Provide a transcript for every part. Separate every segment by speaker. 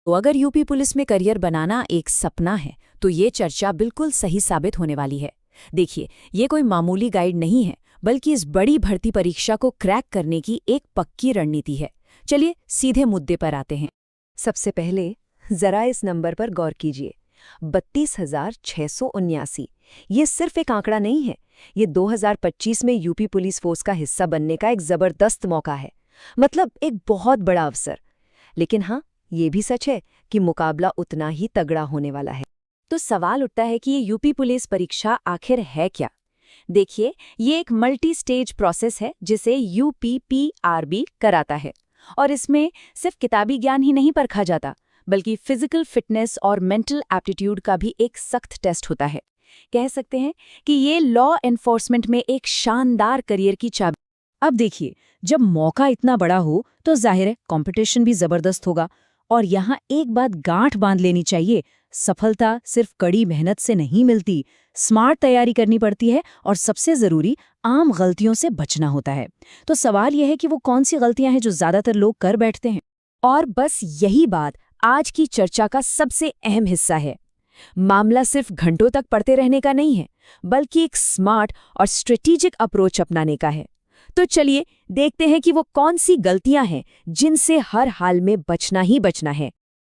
Speaker 1: तो अगर UP police में करियर बनाना एक सपना है तो ये चर्चा बिल्कुल सही साबित होने वाली है। देखिए, ये कोई मामूली गाइड नहीं है, बल्कि इस बड़ी भर्ती परीक्षा को क्रैक करने की एक पक्की रणनीति है। चलिए सीधे मुद्दे पर आते हैं।
Speaker 2: सबसे पहले जरा इस नंबर पर गौर कीजिए, 32,679। ये सिर्फ एक आंकड़ा नहीं है, ये 2025 में यूपी पुलिस फोर्स का हिस्सा बनने का एक जबरदस्त मौका है। मतलब एक बहुत बड़ा अवसर। लेकिन हाँ, ये भी सच है कि मुकाबला उतना ही तगड़ा होने वाला है।
Speaker 1: तो सवाल उठता है कि ये यूपी पुलिस परीक्षा आखिर है क्या। देखिए, ये एक मल्टी स्टेज प्रोसेस है जिसे यूपीपीआरबी कराता है। और इसमें सिर्फ किताबी ज्ञान ही नहीं परखा जाता, बल्कि फिजिकल फिटनेस और मेंटल एप्टीट्यूड का भी एक सख्त टेस्ट होता है। कह सकते हैं कि ये लॉ एनफोर्समेंट में एक शानदार करियर की चाबी। अब देखिए, जब मौका इतना बड़ा हो तो जाहिर है कंपटीशन भी जबरदस्त होगा। और यहाँ एक बात गांठ बांध लेनी चाहिए, सफलता सिर्फ कड़ी मेहनत से नहीं मिलती, स्मार्ट तैयारी करनी पड़ती है और सबसे जरूरी आम गलतियों से बचना होता है। तो सवाल यह है कि वो कौन सी गलतियां हैं जो ज्यादातर लोग कर बैठते हैं। और बस यही बात आज की चर्चा का सबसे अहम हिस्सा है। मामला सिर्फ घंटों तक पढ़ते रहने का नहीं है, बल्कि एक स्मार्ट और स्ट्रेटेजिक अप्रोच अपनाने का है। तो चलिए देखते हैं कि वो कौन सी गलतियां हैं जिनसे हर हाल में बचना ही बचना है।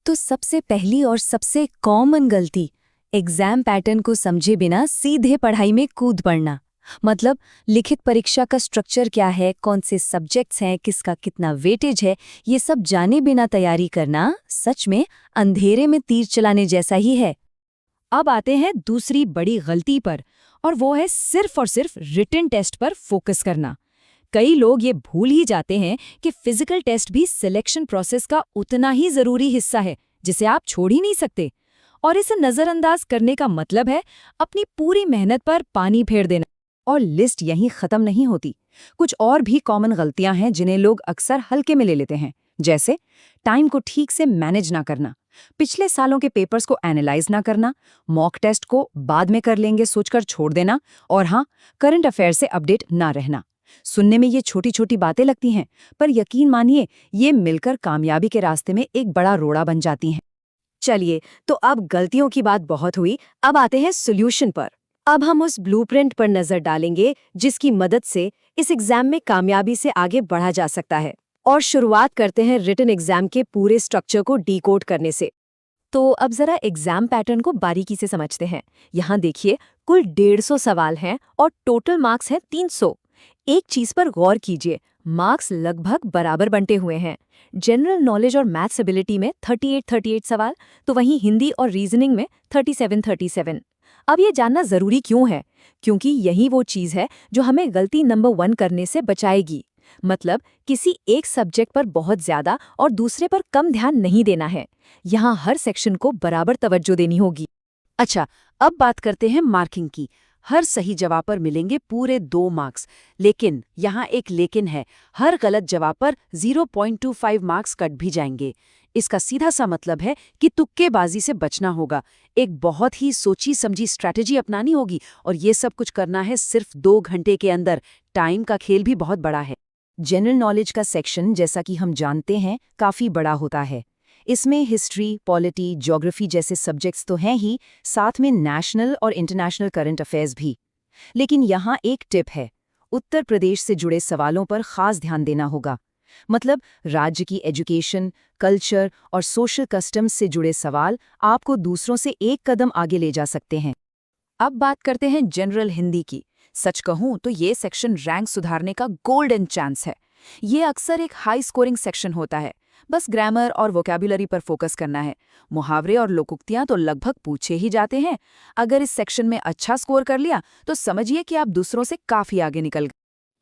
Speaker 2: तो सबसे पहली और सबसे कॉमन गलती, एग्जाम पैटर्न को समझे बिना सीधे पढ़ाई में कूद पड़ना। मतलब लिखित परीक्षा का स्ट्रक्चर क्या है, कौन से सब्जेक्ट्स हैं, किसका कितना वेटेज है, ये सब जाने बिना तैयारी करना सच में अंधेरे में तीर चलाने जैसा ही है।
Speaker 1: अब आते हैं दूसरी बड़ी गलती पर, और वो है सिर्फ और सिर्फ रिटन टेस्ट पर फोकस करना। कई लोग ये भूल ही जाते हैं कि फिजिकल टेस्ट भी सिलेक्शन प्रोसेस का उतना ही जरूरी हिस्सा है, जिसे आप छोड़ ही नहीं सकते। और इसे नजरअंदाज करने का मतलब है अपनी पूरी मेहनत पर पानी फेर देना। और लिस्ट यहीं खत्म नहीं होती। कुछ और भी कॉमन गलतियां हैं जिन्हें लोग अक्सर हल्के में ले लेते हैं, जैसे टाइम को ठीक से मैनेज ना करना, पिछले सालों के पेपर्स को एनालाइज ना करना, मॉक टेस्ट को बाद में कर लेंगे सोचकर छोड़ देना, और हाँ, करंट अफेयर से अपडेट ना रहना। सुनने में ये छोटी छोटी बातें लगती हैं, पर यकीन मानिए ये मिलकर कामयाबी के रास्ते में एक बड़ा रोड़ा बन जाती हैं। चलिए, तो अब गलतियों की बात बहुत हुई, अब आते हैं सॉल्यूशन पर। अब हम उस ब्लूप्रिंट पर नजर डालेंगे जिसकी मदद से इस एग्जाम में कामयाबी से आगे बढ़ा जा सकता है। और शुरुआत करते हैं रिटन एग्जाम के पूरे स्ट्रक्चर को डीकोड करने से। तो अब जरा एग्जाम पैटर्न को बारीकी से समझते हैं। यहाँ देखिए, कुल 150 सवाल हैं और टोटल मार्क्स हैं 300। एक चीज पर गौर कीजिए, मार्क्स लगभग बराबर बंटे हुए हैं। जनरल नॉलेज और मैथ्स एबिलिटी में 38 सवाल, तो वहीं हिंदी और रीजनिंग में 37। अब ये जानना जरूरी क्यों है? क्योंकि यही वो चीज है जो हमें गलती नंबर 1 करने से बचाएगी। मतलब किसी एक सब्जेक्ट पर बहुत ज्यादा और दूसरे पर कम ध्यान नहीं देना है। यहाँ हर सेक्शन को बराबर तवज्जो देनी होगी। अच्छा, अब बात करते हैं मार्किंग की। हर सही जवाब पर मिलेंगे पूरे 2 मार्क्स। लेकिन यहाँ एक लेकिन है, हर गलत जवाब पर 0.25 मार्क्स कट भी जाएंगे। इसका सीधा सा मतलब है कि तुक्केबाजी से बचना होगा। एक बहुत ही सोची समझी स्ट्रैटेजी अपनानी होगी, और ये सब कुछ करना है सिर्फ 2 घंटे के अंदर। टाइम का खेल भी बहुत बड़ा है। जनरल नॉलेज का सेक्शन, जैसा कि हम जानते हैं, काफी बड़ा होता है। इसमें हिस्ट्री, पॉलिटी, ज्योग्राफी जैसे सब्जेक्ट्स तो हैं ही, साथ में नेशनल और इंटरनेशनल करंट अफेयर्स भी। लेकिन यहाँ एक टिप है, उत्तर प्रदेश से जुड़े सवालों पर खास ध्यान देना होगा। मतलब राज्य की एजुकेशन, कल्चर और सोशल कस्टम्स से जुड़े सवाल आपको दूसरों से एक कदम आगे ले जा सकते हैं। अब बात करते हैं जनरल हिंदी की। सच कहूं तो ये सेक्शन रैंक सुधारने का गोल्डन चांस है। ये अक्सर एक हाई स्कोरिंग सेक्शन होता है। बस ग्रामर और वोकैबुलरी पर फोकस करना है। मुहावरे और लोकोक्तियां तो लगभग पूछे ही जाते हैं। अगर इस सेक्शन में अच्छा स्कोर कर लिया तो समझिए कि आप दूसरों से काफी आगे निकल गए।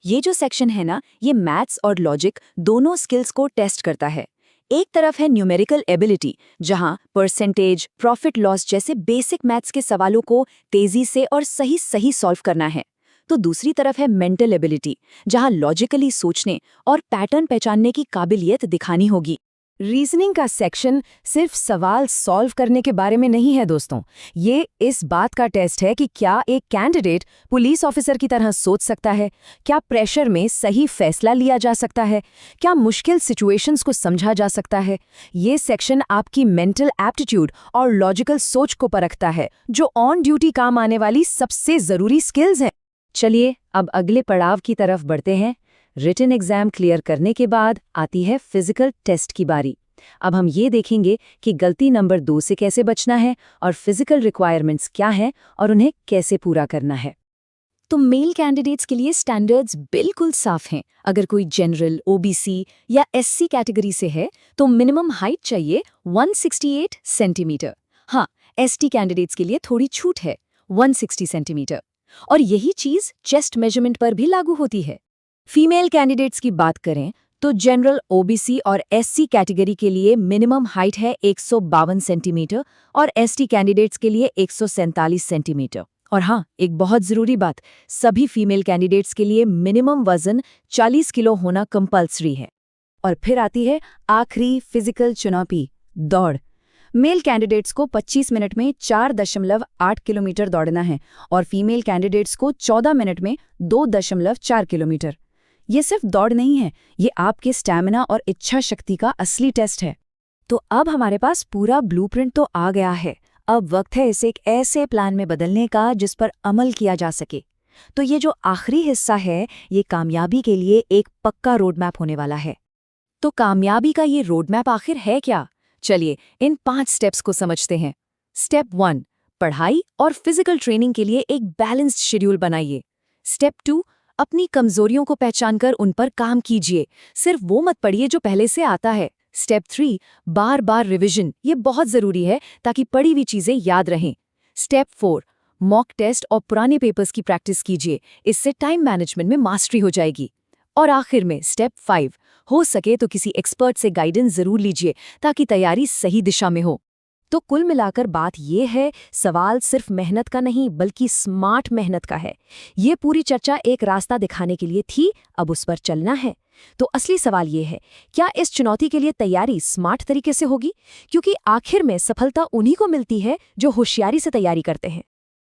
Speaker 1: ये जो सेक्शन है ना, ये मैथ्स और लॉजिक दोनों स्किल्स को टेस्ट करता है। एक तरफ है न्यूमेरिकल एबिलिटी, जहां परसेंटेज, प्रॉफिट लॉस जैसे बेसिक मैथ्स के सवालों को तेजी से और सही सही सॉल्व करना है। तो दूसरी तरफ है मेंटल एबिलिटी, जहां लॉजिकली सोचने और पैटर्न पहचानने की काबिलियत दिखानी होगी।
Speaker 2: रीजनिंग का सेक्शन सिर्फ सवाल सॉल्व करने के बारे में नहीं है दोस्तों। ये इस बात का टेस्ट है कि क्या एक कैंडिडेट पुलिस ऑफिसर की तरह सोच सकता है, क्या प्रेशर में सही फैसला लिया जा सकता है, क्या मुश्किल सिचुएशंस को समझा जा सकता है। ये सेक्शन आपकी मेंटल एप्टीट्यूड और लॉजिकल सोच को परखता है, जो ऑन ड्यूटी काम आने वाली सबसे ज़रूरी स्किल्स हैं। चलिए अब अगले पड़ाव की तरफ बढ़ते हैं। रिटन एग्जाम क्लियर करने के बाद आती है फिजिकल टेस्ट की बारी। अब हम ये देखेंगे कि गलती नंबर 2 से कैसे बचना है और फिजिकल रिक्वायरमेंट्स क्या हैं और उन्हें कैसे पूरा करना है। तो मेल कैंडिडेट्स के लिए स्टैंडर्ड्स बिल्कुल साफ हैं। अगर कोई जनरल, ओबीसी या एससी कैटेगरी से है तो मिनिमम हाइट चाहिए 168 सेंटीमीटर। हाँ, एसटी कैंडिडेट्स के लिए थोड़ी छूट है, 160 सेंटीमीटर। और यही चीज़ चेस्ट मेजरमेंट पर भी लागू होती है। फीमेल कैंडिडेट्स की बात करें तो जनरल, ओबीसी और एससी कैटेगरी के लिए मिनिमम हाइट है 152 सेंटीमीटर और एसटी कैंडिडेट्स के लिए 147 सेंटीमीटर। और हाँ, एक बहुत ज़रूरी बात, सभी फीमेल कैंडिडेट्स के लिए मिनिमम वजन 40 किलो होना कंपल्सरी है। और फिर आती है आखिरी फिजिकल चुनौती, दौड़। मेल कैंडिडेट्स को 25 मिनट में 4.8 किलोमीटर दौड़ना है और फीमेल कैंडिडेट्स को 14 मिनट में 2.4 किलोमीटर। ये सिर्फ दौड़ नहीं है, ये आपके स्टैमिना और इच्छा शक्ति का असली टेस्ट है। तो अब हमारे पास पूरा ब्लूप्रिंट तो आ गया है। अब वक्त है इसे एक ऐसे प्लान में बदलने का जिस पर अमल किया जा सके। तो ये जो आखिरी हिस्सा है, ये कामयाबी के लिए एक पक्का रोड मैप होने वाला है। तो कामयाबी का ये रोड मैप आखिर है क्या? चलिए इन 5 स्टेप्स को समझते हैं। स्टेप 1, पढ़ाई और फिजिकल ट्रेनिंग के लिए एक बैलेंस्ड शेड्यूल बनाइए। स्टेप 2, अपनी कमजोरियों को पहचानकर उन पर काम कीजिए, सिर्फ वो मत पढ़िए जो पहले से आता है। स्टेप 3, बार बार रिवीजन, ये बहुत जरूरी है ताकि पढ़ी हुई चीजें याद रहें। स्टेप 4, मॉक टेस्ट और पुराने पेपर्स की प्रैक्टिस कीजिए, इससे टाइम मैनेजमेंट में मास्टरी हो जाएगी। और आखिर में स्टेप 5, हो सके तो किसी एक्सपर्ट से गाइडेंस जरूर लीजिए ताकि तैयारी सही दिशा में हो। तो कुल मिलाकर बात यह है, सवाल सिर्फ मेहनत का नहीं बल्कि स्मार्ट मेहनत का है। ये पूरी चर्चा एक रास्ता दिखाने के लिए थी, अब उस पर चलना है। तो असली सवाल ये है, क्या इस चुनौती के लिए तैयारी स्मार्ट तरीके से होगी? क्योंकि आखिर में सफलता उन्हीं को मिलती है जो होशियारी से तैयारी करते हैं।